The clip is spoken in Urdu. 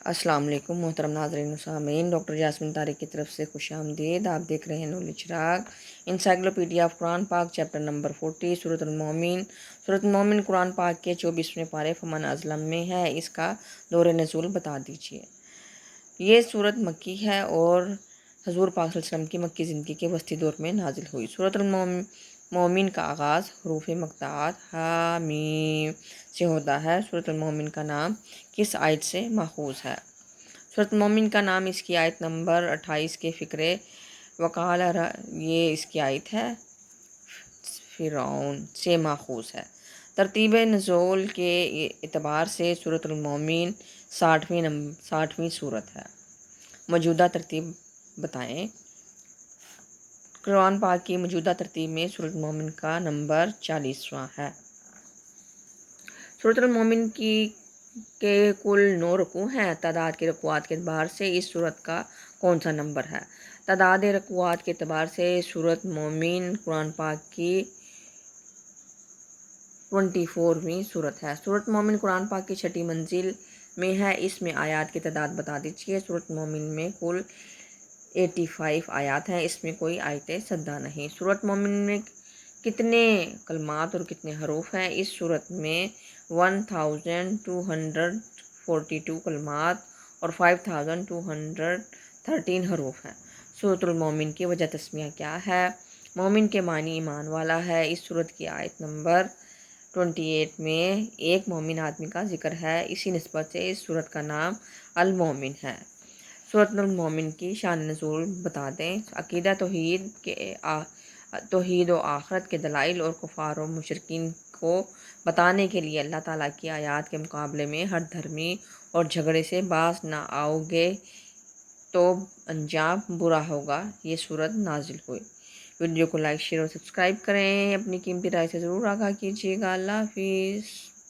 السلام علیکم محترم ناظرین و سامعین، ڈاکٹر جاسمین طارق کی طرف سے خوش آمدید۔ آپ دیکھ رہے ہیں نور چراغ انسائکلوپیڈیا آف قرآن پاک، چیپٹر نمبر 40، سورۃ المومن۔ سورۃ المومن قرآن پاک کے 24ویں پارے فمن ازلم میں ہے۔ اس کا دور نزول بتا دیجیے۔ یہ سورت مکی ہے اور حضور پاک صلی اللہ علیہ وسلم کی مکی زندگی کے وسطی دور میں نازل ہوئی۔ سورۃ المومن کا آغاز حروف مقطعات حامیم سے ہوتا ہے۔ سورۃ المومن کا نام کس آیت سے ماخوذ ہے؟ سورۃ المومن کا نام اس کی آیت نمبر 28 کے فقرے وقال یہ اس کی آیت ہے فرعون سے ماخوذ ہے۔ ترتیب نزول کے اعتبار سے سورۃ المومن 60ویں سورت ہے۔ موجودہ ترتیب بتائیں۔ قرآن پاک کی موجودہ ترتیب میں سورۃ المومن کا نمبر 40واں ہے۔ سورۃ المومن کے کل 9 رکوع ہیں۔ تعداد کے رکوعات کے اعتبار سے اس سورت کا کون سا نمبر ہے؟ تعداد رکوعات کے اعتبار سے سورۃ مومن قرآن پاک کی 24ویں سورت ہے۔ سورۃ مومن قرآن پاک کی 6ٹی منزل میں ہے۔ اس میں آیات کی تعداد بتا دیجیے۔ سورۃ مومن میں کل 85 آیات ہیں۔ اس میں کوئی آیت سدہ نہیں۔ سورۃ مومن میں کتنے کلمات اور کتنے حروف ہیں؟ اس سورت میں 1242 کلمات اور 5213 حروف ہیں۔ سورۃ المومن کی وجہ تسمیہ کیا ہے؟ مومن کے معنی ایمان والا ہے۔ اس سورت کی آیت نمبر 28 میں ایک مومن آدمی کا ذکر ہے۔ اسی نسبت سے اس سورت کا نام المومن ہے۔ سورۃ المومن کی شان نزول بتا دیں۔ عقیدہ توحید و آخرت کے دلائل اور کفار و مشرکین کو بتانے کے لیے اللہ تعالیٰ کی آیات کے مقابلے میں ہر دھرمی اور جھگڑے سے باز نہ آؤ گے تو انجام برا ہوگا، یہ سورت نازل ہوئی۔ ویڈیو کو لائک، شیئر اور سبسکرائب کریں۔ اپنی قیمتی رائے سے ضرور آگاہ کیجیے گا۔ اللہ حافظ۔